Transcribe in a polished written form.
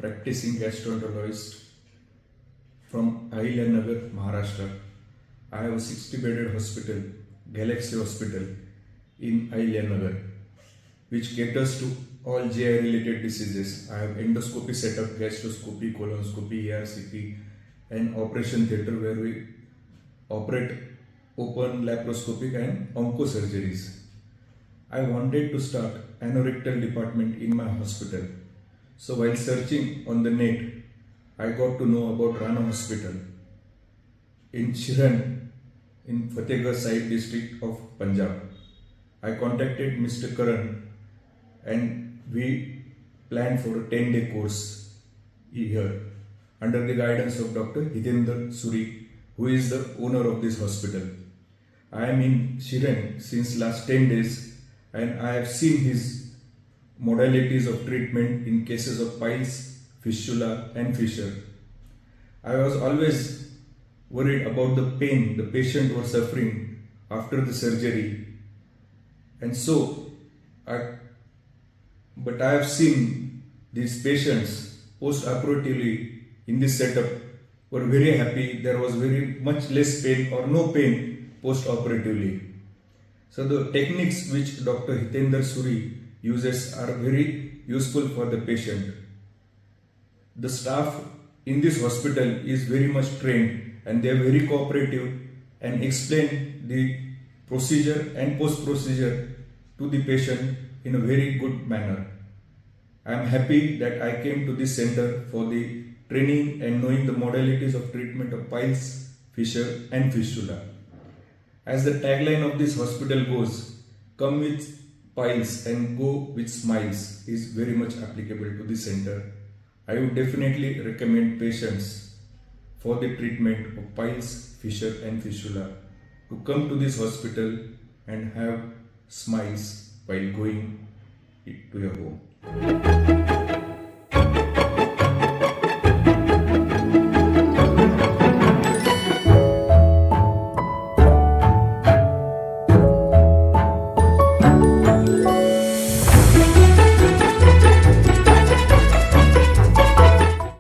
practicing gastroenterologist from Ahilya Maharashtra. I have a 60-bedded hospital, Galaxy Hospital in Ahilya which caters to all GI-related diseases. I have endoscopy setup, gastroscopy, colonoscopy, ERCP, and operation theatre where we operate open laparoscopic and oncosurgeries. I wanted to start anorectal department in my hospital. So while searching on the net, I got to know about Rana Hospital in Shiran in Fatehgarh Sahib district of Punjab. I contacted Mr. Karan and we planned for a 10-day course here under the guidance of Dr. Hitendra Suri, who is the owner of this hospital. I am in Shiran since last 10 days and I have seen his modalities of treatment in cases of piles, fistula and fissure. I was always worried about the pain the patient was suffering after the surgery, and so I have seen these patients post-operatively in this setup were very happy. There was very much less pain or no pain post-operatively. So the techniques which Dr. Hitendra Suri uses are very useful for the patient. The staff in this hospital is very much trained and they are very cooperative and explain the procedure and post-procedure to the patient in a very good manner. I am happy that I came to this center for the training and knowing the modalities of treatment of piles, fissure and fistula. As the tagline of this hospital goes, come with piles and go with smiles, is very much applicable to the center. I would definitely recommend patients for the treatment of piles, fissure and fistula to come to this hospital and have smiles while going to your home.